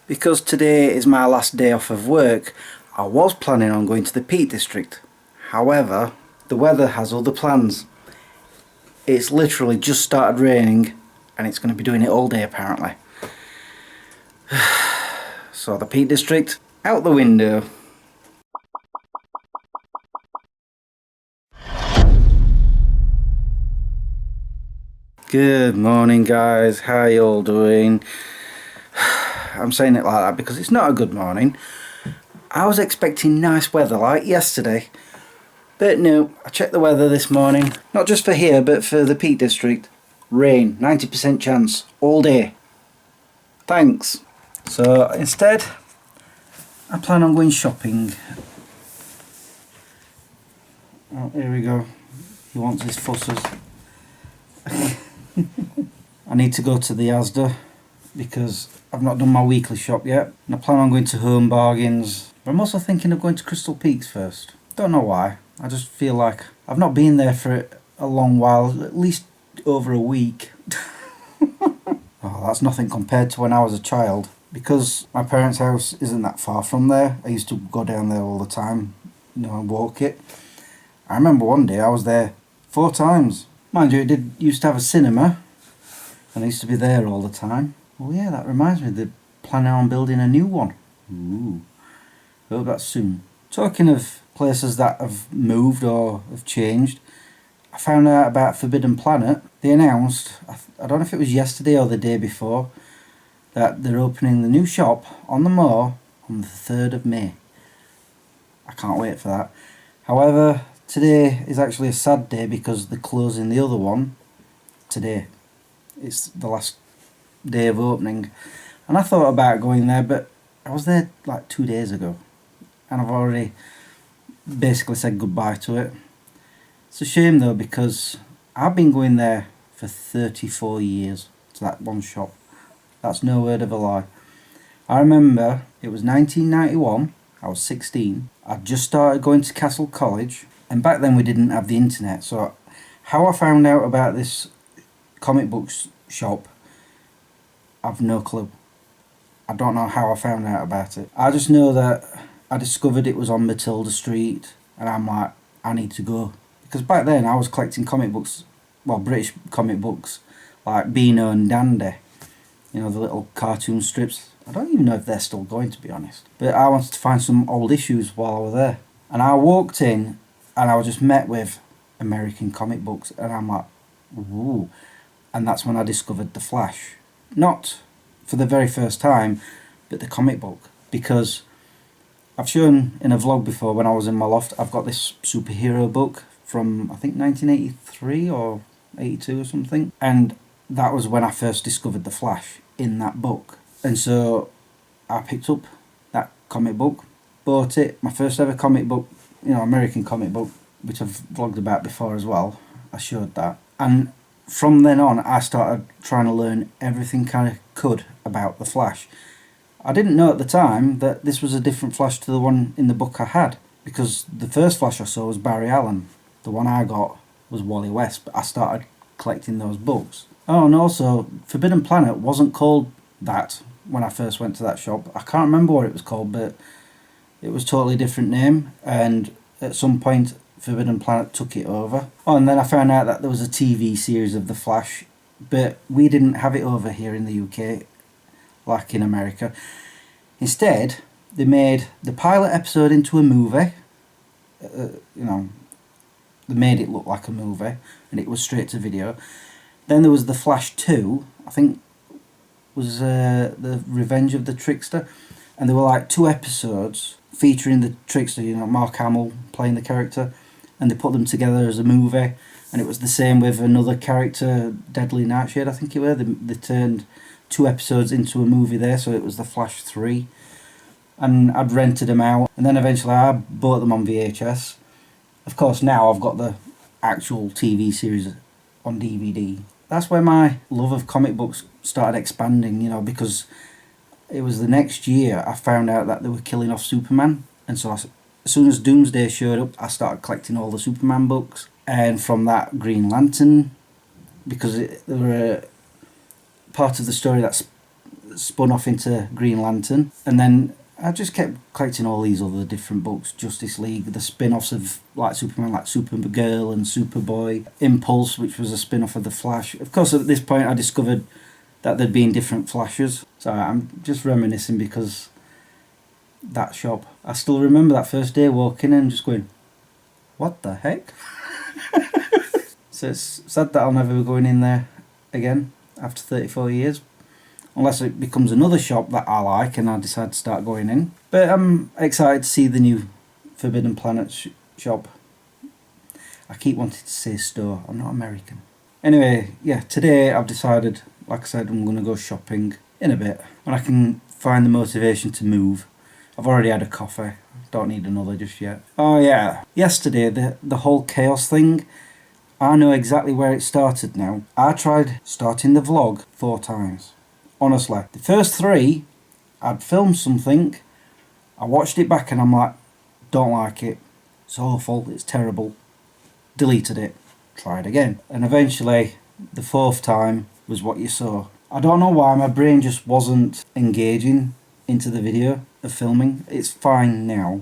Because today is my last day off of work, I was planning on going to the Peak District. However, the weather has other plans. It's literally just started raining and it's going to be doing it all day apparently. So the Peak District, out the window. Good morning guys, how you all doing? I'm saying it like that because it's not a good morning. I was expecting nice weather like yesterday, but no, I checked the weather this morning, not just for here but for the Peak District. Rain, 90% chance, all day. Thanks. So instead, I plan on going shopping. Oh, here we go. He wants his fussers. I need to go to the Asda because I've not done my weekly shop yet, and I plan on going to Home Bargains, but I'm also thinking of going to Crystal Peaks first. Don't know why, I just feel like I've not been there for a long while, at least over a week. Oh, that's nothing compared to when I was a child. Because my parents' house isn't that far from there, I used to go down there all the time, and walk it. I remember one day I was there 4 times. Mind you, it used to have a cinema, and I used to be there all the time. Oh yeah, that reminds me, they're planning on building a new one. Ooh, hope that's soon. Talking of places that have moved or have changed, I found out about Forbidden Planet. They announced, I don't know if it was yesterday or the day before, that they're opening the new shop on the moor on the 3rd of May. I can't wait for that. However, today is actually a sad day because they're closing the other one today. It's the last day of opening, and I thought about going there, but I was there like 2 days ago and I've already basically said goodbye to it. It's a shame though, because I've been going there for 34 years to that one shop. That's no word of a lie. I remember it was 1991, I was 16, I'd just started going to Castle College, and back then we didn't have the internet, so how I found out about this comic books shop, I've no clue. I don't know how I found out about it. I just know that I discovered it was on Matilda Street, and I'm like, I need to go. Because back then I was collecting comic books, well, British comic books, like Beano and Dandy. The little cartoon strips. I don't even know if they're still going, to be honest. But I wanted to find some old issues while I was there. And I walked in and I was just met with American comic books, and I'm like, ooh. And that's when I discovered The Flash. Not for the very first time, but the comic book. Because I've shown in a vlog before, when I was in my loft, I've got this superhero book from, I think, 1983 or 82 or something. And that was when I first discovered The Flash, in that book. And so I picked up that comic book, bought it, my first ever comic book, American comic book, which I've vlogged about before as well. I showed that. And from then on, I started trying to learn everything I could about the Flash. I didn't know at the time that this was a different Flash to the one in the book I had, because the first Flash I saw was Barry Allen. The one I got was Wally West, but I started collecting those books. Oh, and also, Forbidden Planet wasn't called that when I first went to that shop. I can't remember what it was called, but it was a totally different name, and at some point Forbidden Planet took it over. Oh, and then I found out that there was a TV series of The Flash, but we didn't have it over here in the UK, like in America. Instead, they made the pilot episode into a movie. They made it look like a movie, and it was straight to video. Then there was The Flash 2, I think was The Revenge of the Trickster, and there were like 2 episodes featuring the Trickster, Mark Hamill playing the character, and they put them together as a movie. And it was the same with another character, Deadly Nightshade, I think it was. They turned 2 episodes into a movie there, so it was The Flash 3. And I'd rented them out, and then eventually I bought them on VHS. Of course, now I've got the actual TV series on DVD. That's where my love of comic books started expanding, because it was the next year I found out that they were killing off Superman. And so as soon as Doomsday showed up, I started collecting all the Superman books. And from that, Green Lantern, because they were part of the story that spun off into Green Lantern, and then I just kept collecting all these other different books. Justice League, the spin-offs of like Superman, like Supergirl and Superboy. Impulse, which was a spin-off of The Flash. Of course, at this point I discovered that there'd been different Flashes. So I'm just reminiscing because that shop, I still remember that first day walking in and just going, what the heck? So it's sad that I'll never be going in there again after 34 years. Unless it becomes another shop that I like and I decide to start going in. But I'm excited to see the new Forbidden Planet shop. I keep wanting to say store, I'm not American. Anyway, yeah, today I've decided, like I said, I'm going to go shopping in a bit. When I can find the motivation to move. I've already had a coffee, don't need another just yet. Oh yeah, yesterday the whole chaos thing, I know exactly where it started now. I tried starting the vlog 4 times. Honestly, the first 3, I'd filmed something, I watched it back and I'm like, don't like it, it's awful, it's terrible, deleted it, tried again. And eventually, the 4th time was what you saw. I don't know why, my brain just wasn't engaging into the video of filming. It's fine now,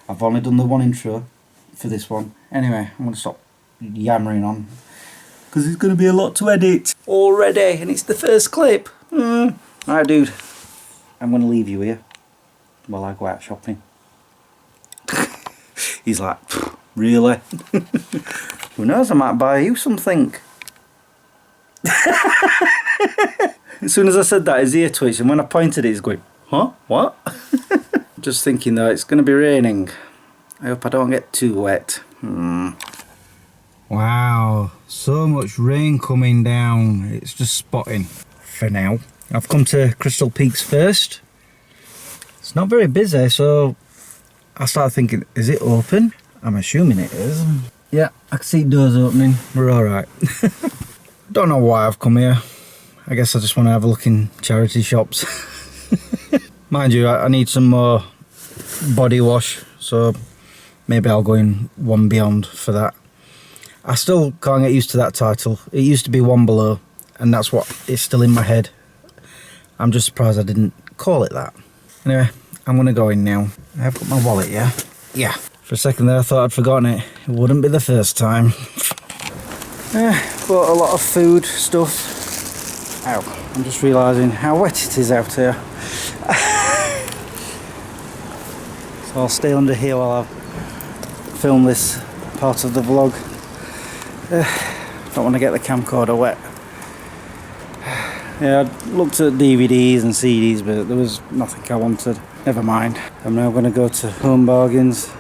I've only done the 1 intro for this one. Anyway, I'm going to stop yammering on, because there's going to be a lot to edit already, and it's the first clip. Alright dude, I'm going to leave you here while I go out shopping. He's like, really? Who knows, I might buy you something. As soon as I said that, his ear twitched, and when I pointed it, he's going, huh? What? Just thinking though, it's going to be raining. I hope I don't get too wet. Wow, so much rain coming down. It's just spotting. For now, I've come to Crystal Peaks first. It's not very busy, so I started thinking, is it open? I'm assuming it is. Yeah, I can see doors opening. We're alright. Don't know why I've come here. I guess I just want to have a look in charity shops. Mind you, I need some more body wash, so maybe I'll go in One Beyond for that. I still can't get used to that title. It used to be One Below, and that's what is still in my head. I'm just surprised I didn't call it that. Anyway, I'm going to go in now. I've got my wallet, yeah? Yeah. For a second there I thought I'd forgotten it. It wouldn't be the first time. Bought a lot of food stuff. Ow, I'm just realising how wet it is out here. So I'll stay under here while I film this part of the vlog. Don't want to get the camcorder wet. Yeah, I looked at DVDs and CDs, but there was nothing I wanted. Never mind. I'm now going to go to Home Bargains,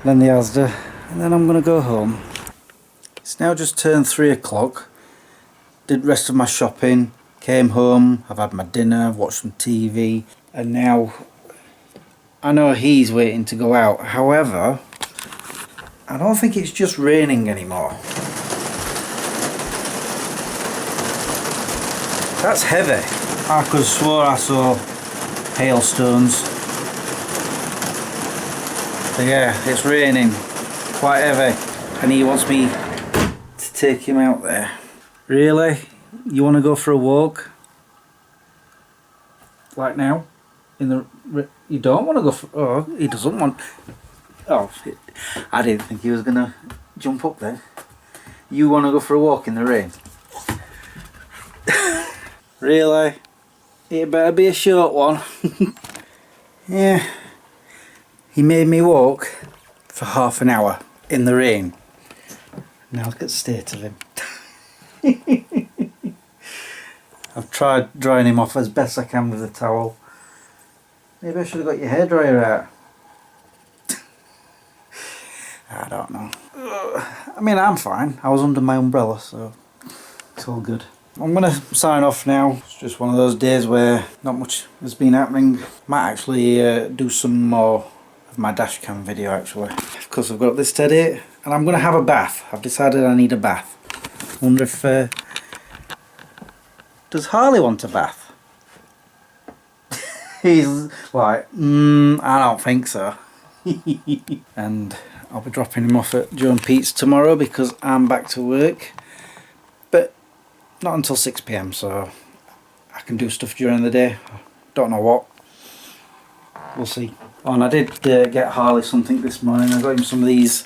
then the Asda, and then I'm going to go home. It's now just turned 3 o'clock. Did the rest of my shopping, came home, I've had my dinner, I've watched some TV, and now I know he's waiting to go out. However, I don't think it's just raining anymore. That's heavy. I could have swore I saw hailstones. So yeah, it's raining. Quite heavy. And he wants me to take him out there. Really? You want to go for a walk? Like now? You don't want to go for... Oh, he doesn't want... Oh, I didn't think he was going to jump up there. You want to go for a walk in the rain? Really? It better be a short one. Yeah. He made me walk for half an hour in the rain. Now look at the state of him. I've tried drying him off as best I can with a towel. Maybe I should have got your hairdryer out. I don't know. I mean, I'm fine. I was under my umbrella, so it's all good. I'm going to sign off now. It's just one of those days where not much has been happening. Might actually do some more of my dashcam video actually. Of course I've got this to edit and I'm going to have a bath. I've decided I need a bath. Wonder if... does Harley want a bath? He's like, I don't think so. And I'll be dropping him off at Joe and Pete's tomorrow because I'm back to work. But not until 6 PM, so I I can do stuff during the day. Don't know what. We'll see. Oh, and I did get Harley something this morning. I got him some of these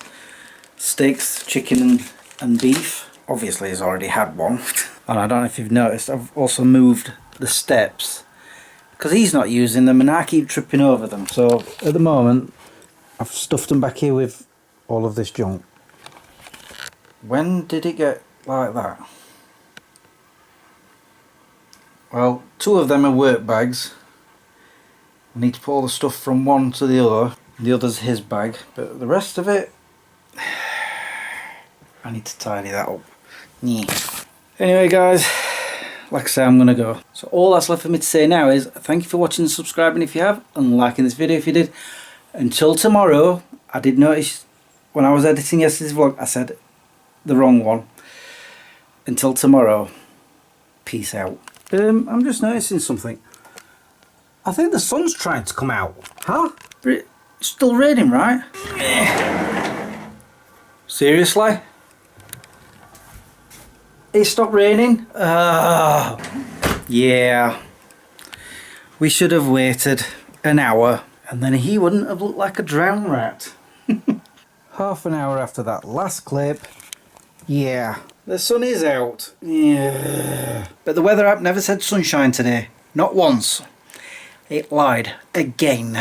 steaks, chicken and beef. Obviously he's already had one. And I don't know if you've noticed, I've also moved the steps because he's not using them and I keep tripping over them. So at the moment I've stuffed them back here with all of this junk. When did it get like that? Well, 2 of them are work bags. I need to put all the stuff from one to the other. The other's his bag, but the rest of it, I need to tidy that up. Yeah. Anyway guys, like I say, I'm gonna go. So all that's left for me to say now is thank you for watching and subscribing if you have, and liking this video if you did. Until tomorrow. I did notice when I was editing yesterday's vlog I said the wrong one. Until tomorrow, peace out. I'm just noticing something. I think the sun's trying to come out. Huh? But it's still raining, right? Seriously? It stopped raining? Yeah. We should have waited an hour and then he wouldn't have looked like a drowned rat. Half an hour after that last clip. Yeah. The sun is out. Yeah. But the weather app never said sunshine today. Not once. It lied again.